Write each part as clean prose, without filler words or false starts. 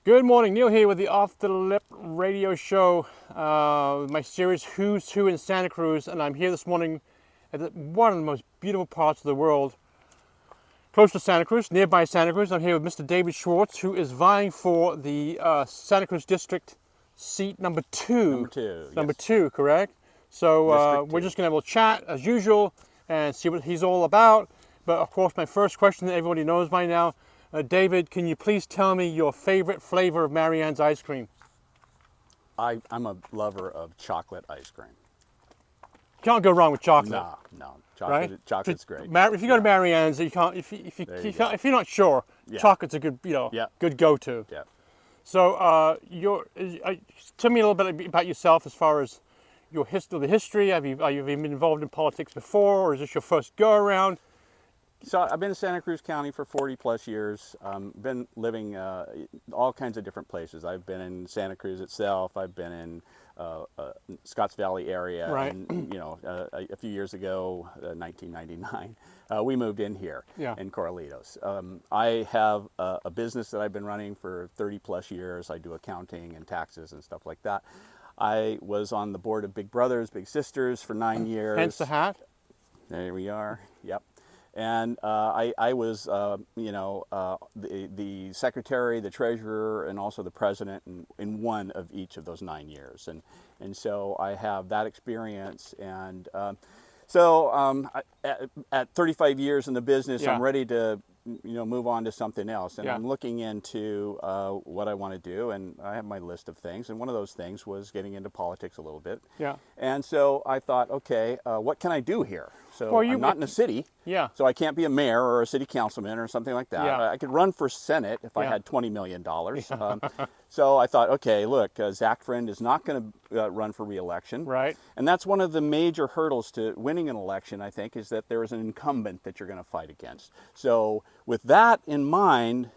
Good morning, Neil here with the Off the Lip radio show, my series Who's Who in Santa Cruz, and I'm here this morning at one of the most beautiful parts of the world, close to Santa Cruz, nearby Santa Cruz. I'm here with Mr. David Schwartz, who is vying for the Santa Cruz District seat number two. Number Yes. two, correct? So District we're 2. just going to have a little chat as usual and see what he's all about. But of course, my first question that everybody knows by now, David, can you please tell me your favorite flavor of Marianne's ice cream? I'm a lover of chocolate ice cream. Can't go wrong with chocolate, No, right? chocolate's great. If you go to Marianne's, you can't. If you're not sure, Yeah. chocolate's a good Yeah. good go-to. Yeah. So tell me a little bit about yourself as far as your history. Have you been involved in politics before, or is this your first go around? So I've been in Santa Cruz County for 40 plus years. Been living all kinds of different places. I've been in Santa Cruz itself. I've been in Scotts Valley area. Right. And, a few years ago, 1999, we moved in here Yeah. in Corralitos. I have a business that I've been running for 30 plus years. I do accounting and taxes and stuff like that. I was on the board of Big Brothers, Big Sisters for 9 years. Hence the hat. There we are. Yep. And I was, the secretary, the treasurer, and also the president in one of each of those 9 years. And so I have that experience. And at 35 years in the business, Yeah. I'm ready to, move on to something else. And Yeah. I'm looking into what I want to do. And I have my list of things. And one of those things was getting into politics a little bit. Yeah. And so I thought, okay, what can I do here? So Well, I'm not in a city. Yeah. So I can't be a mayor or a city councilman or something like that. Yeah. I could run for Senate if I Yeah. had $20 million. So I thought, okay, look, Zach Friend is not going to run for re-election. Right. And that's one of the major hurdles to winning an election, I think, is that there is an incumbent that you're going to fight against. So with that in mind,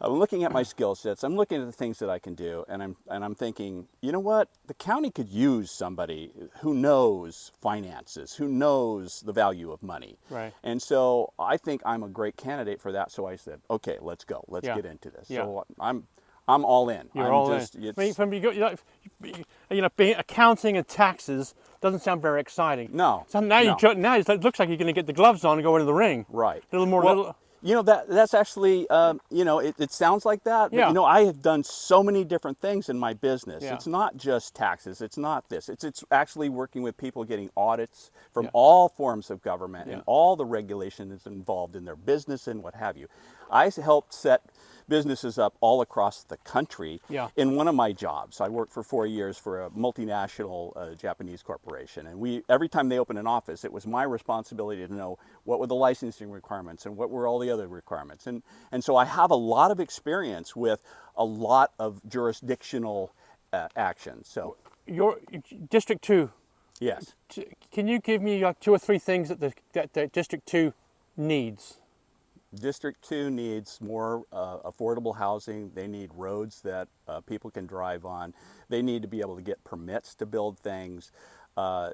I'm looking at my skill sets. I'm looking at the things that I can do, and I'm thinking, you know what? The county could use somebody who knows finances, who knows the value of money. Right. And so I think I'm a great candidate for that. So I said, okay, let's go. Let's Yeah. get into this. Yeah. So I'm all in. You're I'm all just, in. It's, I mean, being accounting and taxes doesn't sound very exciting. No. So now no. it looks like you're going to get the gloves on and go into the ring. Right. A little more. Well, that's actually, it sounds like that, but Yeah. I have done so many different things in my business. Yeah. It's not just taxes. It's not this. It's actually working with people, getting audits from Yeah. all forms of government Yeah. and all the regulation that's involved in their business and what have you. I helped set businesses up all across the country. Yeah. In one of my jobs, I worked for 4 years for a multinational Japanese corporation, and every time they opened an office, it was my responsibility to know what were the licensing requirements and what were all the other requirements. And so I have a lot of experience with a lot of jurisdictional actions. So Your District 2. yes. Can you give me like 2 or 3 things that the District 2 needs? District 2 needs more affordable housing. They need roads that people can drive on. They need to be able to get permits to build things.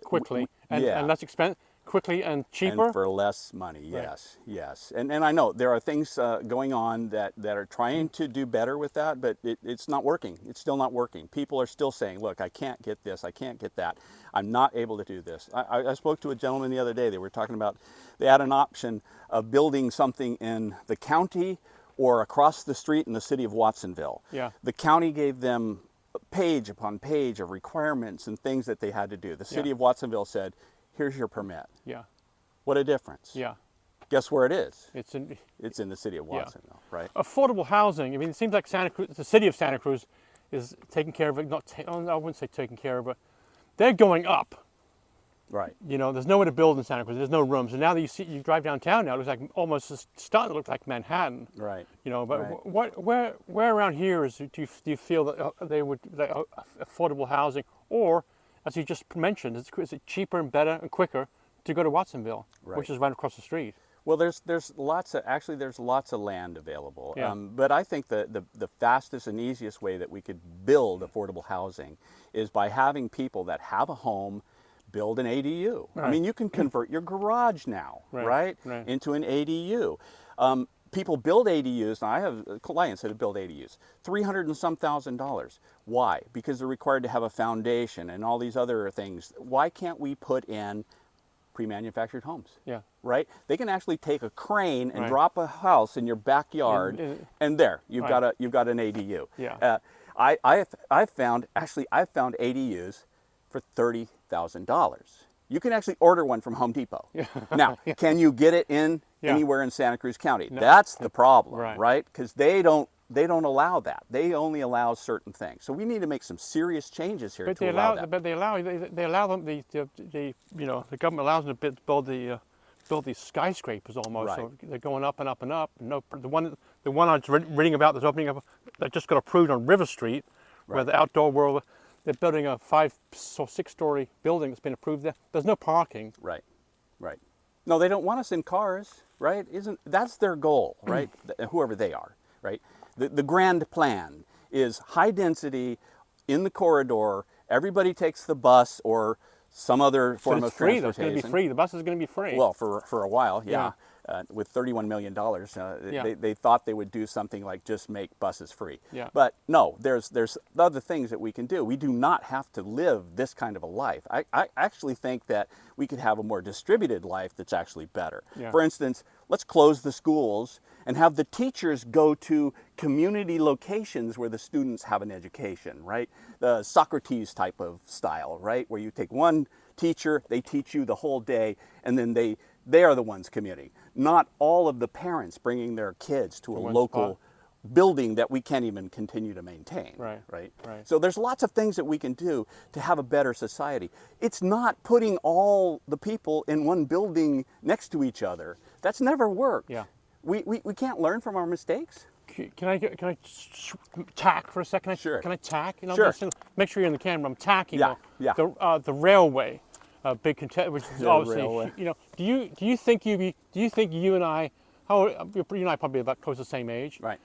Quickly and less expensive, quickly and cheaper. And for less money, Right. yes, yes. And I know there are things going on that are trying to do better with that, but it's not working. It's still not working. People are still saying, look, I can't get this, I can't get that. I'm not able to do this. I spoke to a gentleman the other day. They were talking about, they had an option of building something in the county or across the street in the city of Watsonville. Yeah. The county gave them page upon page of requirements and things that they had to do. The city Yeah. of Watsonville said, here's your permit. Yeah. What a difference. Yeah. Guess where it is? It's in It's in the city of Watsonville, right? affordable housing. I mean, it seems like Santa Cruz, the city of Santa Cruz, is taking care of it. I wouldn't say taking care of it, but they're going up. Right. There's nowhere to build in Santa Cruz. There's no rooms. And now that you drive downtown now, it looks like almost starting to look like Manhattan. Right. But Right. where around here do you feel that they would affordable housing, or as you just mentioned, is it cheaper and better and quicker to go to Watsonville, Right. which is right across the street? Well, there's lots of land available. Yeah. But I think the fastest and easiest way that we could build affordable housing is by having people that have a home build an ADU. I Right. mean, you can convert your garage now, Right, right, right. into an ADU. people build ADUs, and I have clients that have built ADUs, $300 and some thousand. Why? Because they're required to have a foundation and all these other things. Why can't we put in pre-manufactured homes? Yeah. Right? They can actually take a crane and Right. drop a house in your backyard, and there you've Right. got an ADU. Yeah. I've found ADUs for $30,000. You can actually order one from Home Depot. Yeah. Now, Yeah. can you get it in Yeah. anywhere in Santa Cruz County? No. That's the problem, Right. right? Because they don't allow that. They only allow certain things. So we need to make some serious changes here But to they allow allow, that. but they allow them. The government allows them to build these skyscrapers almost. Right. So they're going up and up and up. No, the one I was reading about that's opening up that just got approved on River Street, where Right. the outdoor world. They're building a 5 or 6-story building that's been approved there. There's no parking. Right, right. No, they don't want us in cars, right? That's their goal, right? Whoever they are, right? The grand plan is high density in the corridor. Everybody takes the bus or some other form of Free. That's transportation. going to be free. The bus is going to be free. Well, for a while, yeah. With $31 million, they thought they would do something like just make buses free. Yeah. But no, there's other things that we can do. We do not have to live this kind of a life. I actually think that we could have a more distributed life that's actually better. Yeah. For instance, let's close the schools and have the teachers go to community locations where the students have an education, right? The Socrates type of style, right? Where you take one teacher, they teach you the whole day, and then they are the ones commuting. Not all of the parents bringing their kids to a one local spot. building that we can't even continue to maintain. Right, Right. right. So there's lots of things that we can do to have a better society. It's not putting all the people in one building next to each other. That's never worked. Yeah. We can't learn from our mistakes. Can I tack for a second? Sure. Can I tack? Sure. Just make sure you're in the camera. I'm tacking. Yeah, yeah. The railway, big contest, which is The obviously, railway. Do you think you and I, you and I probably about close to the same age. Right.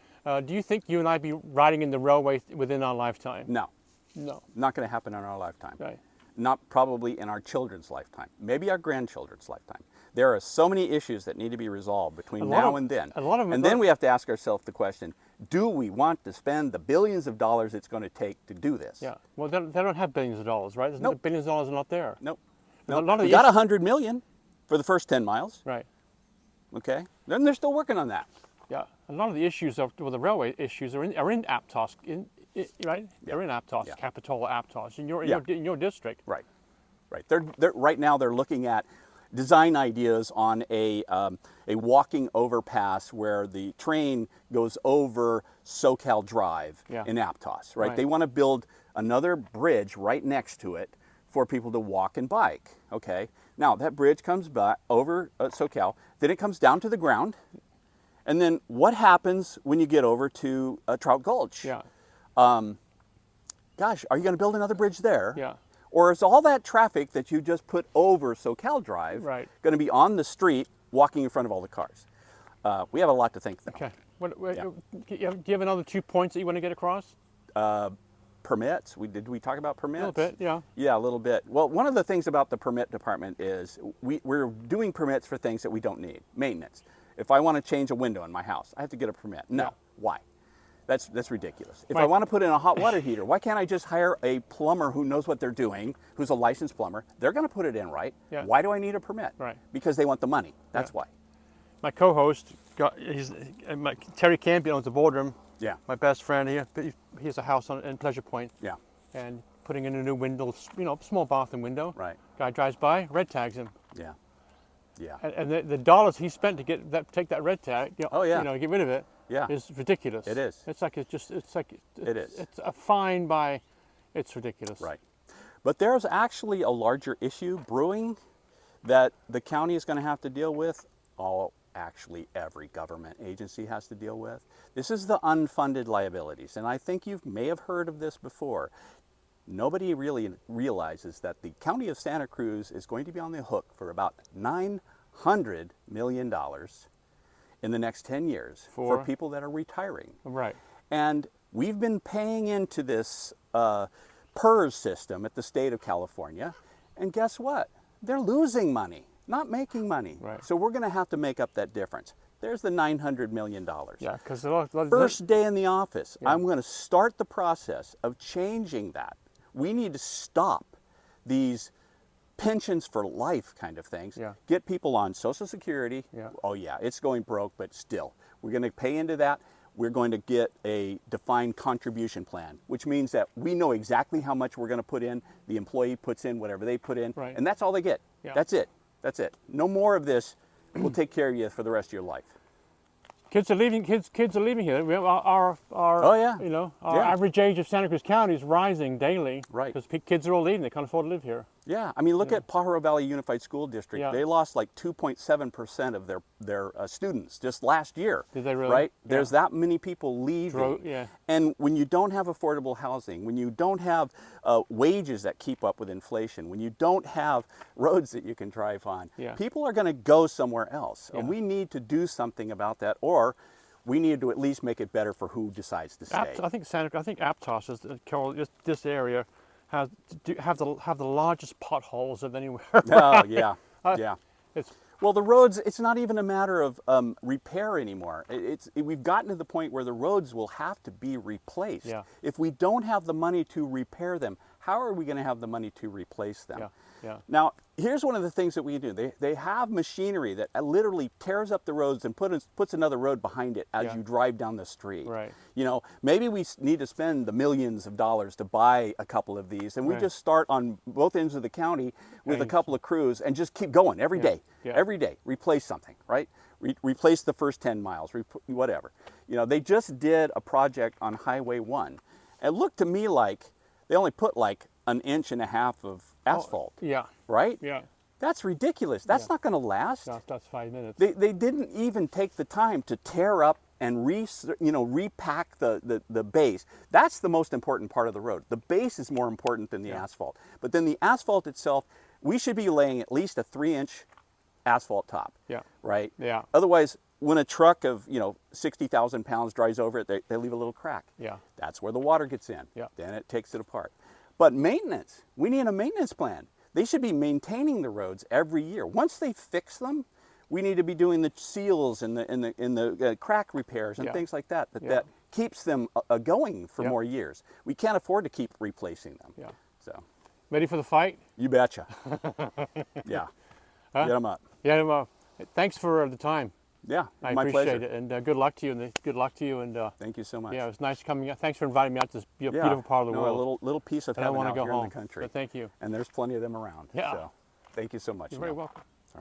Do you think you and I be riding in the railway within our lifetime? No, No. not going to happen in our lifetime. Right. Not probably in our children's lifetime. Maybe our grandchildren's lifetime. There are so many issues that need to be resolved between now and then. And then we have to ask ourselves the question, do we want to spend the billions of dollars it's going to take to do this? Yeah. Well, they don't have billions of dollars, right? Nope. Billions of dollars are not there. Nope. A lot Nope. of We the got $100 million for the first 10 miles. Right. Okay. Then they're still working on that. Yeah. A lot of the issues the railway issues are in Aptos, right? They're in Aptos, Yeah. Capitola, Aptos, in Yeah. your district. Right. Right. They're right now they're looking at design ideas on a walking overpass where the train goes over SoCal Drive in Aptos. Right? Right. They want to build another bridge right next to it for people to walk and bike. Okay. Now that bridge comes back over SoCal, then it comes down to the ground, and then what happens when you get over to Trout Gulch? Yeah. Gosh, are you going to build another bridge there? Yeah. Or is all that traffic that you just put over SoCal Drive Right. going to be on the street walking in front of all the cars? We have a lot to think though. Okay. Do you have another 2 points that you want to get across? Permits, did we talk about permits? A little bit, yeah. Yeah, a little bit. Well, one of the things about the permit department is we're doing permits for things that we don't need. Maintenance. If I want to change a window in my house, I have to get a permit. No. Yeah. Why? That's ridiculous. If Right. I want to put in a hot water heater, why can't I just hire a plumber who knows what they're doing, who's a licensed plumber? They're going to put it in, right? Yeah. Why do I need a permit? Right. Because they want the money. That's Yeah. why. My co-host, Terry Campion owns the boardroom. Yeah. My best friend here. He has a house in Pleasure Point. Yeah. And putting in a new window, small bathroom window. Right. Guy drives by, red tags him. Yeah. Yeah. And the dollars he spent to take that red tag, Oh, yeah. get rid of it, Yeah. is ridiculous. It is. It's a fine by, it's ridiculous. Right. But there's actually a larger issue brewing that the county is going to have to deal with. Actually, every government agency has to deal with. This is the unfunded liabilities. And I think you may have heard of this before. Nobody really realizes that the county of Santa Cruz is going to be on the hook for about $900 million in the next 10 years for people that are retiring. Right. And we've been paying into this PERS system at the state of California. And guess what? They're losing money, not making money. Right. So we're going to have to make up that difference. There's the $900 million. Yeah, because First day in the office, Yeah. I'm going to start the process of changing that. We need to stop these pensions for life kind of things. Yeah. Get people on Social Security. Yeah. Oh yeah, it's going broke, but still, we're going to pay into that. We're going to get a defined contribution plan, which means that we know exactly how much we're going to put in. The employee puts in whatever they put in, Right. and that's all they get. Yeah. That's it. That's it. No more of this. We'll take care of you for the rest of your life. Kids are leaving. Kids are leaving here. Our Oh, yeah. You know, our Yeah. average age of Santa Cruz County is rising daily. Right. Because kids are all leaving. They can't afford to live here. Yeah, I mean, look at Pajaro Valley Unified School District. Yeah. They lost like 2.7% of their students just last year. Did they really? Right? Yeah. There's that many people leaving. Yeah. And when you don't have affordable housing, when you don't have wages that keep up with inflation, when you don't have roads that you can drive on, Yeah. people are going to go somewhere else. And Yeah. we need to do something about that, or we need to at least make it better for who decides to stay. I think Aptos is Carol. This area have the largest potholes of anywhere. Oh, yeah, yeah. It's Well, the roads, it's not even a matter of repair anymore. We've gotten to the point where the roads will have to be replaced. Yeah. If we don't have the money to repair them, how are we going to have the money to replace them? Yeah, yeah. Now, here's one of the things that we do. They have machinery that literally tears up the roads and puts another road behind it as Yeah. you drive down the street. Right. You know, maybe we need to spend the millions of dollars to buy a couple of these, and we Right. just start on both ends of the county with a And- couple of crews and just keep going every day. Yeah. Every day, replace something, right? Replace the first 10 miles, whatever. You know, they just did a project on Highway 1. It looked to me like they only put like 1.5 inches of asphalt, Yeah. right? Yeah. That's ridiculous. That's Yeah. not going to last. That's 5 minutes. They didn't even take the time to tear up and repack the base. That's the most important part of the road. The base is more important than the asphalt. But then the asphalt itself, we should be laying at least a 3-inch asphalt top. Yeah. Right? Yeah. Otherwise, when a truck of 60,000 pounds drives over it, they leave a little crack. Yeah. That's where the water gets in. Yeah. Then it takes it apart. But maintenance, we need a maintenance plan. They should be maintaining the roads every year. Once they fix them, we need to be doing the seals and the crack repairs and Yeah. things like that. Yeah. That keeps them going for Yeah. more years. We can't afford to keep replacing them. Yeah. So, Ready for the fight? you betcha. Yeah. Get them up. Yeah. Well, thanks for the time. Yeah, I my appreciate pleasure. it, and good luck to you. And good luck to you. And Thank you so much. yeah, it was nice coming. Thanks for inviting me out to this Yeah, beautiful part of the world. A little piece of And I heaven want to out go here home. in the country. So thank you. And there's plenty of them around. Yeah. So, thank you so much. You're very Neil. welcome.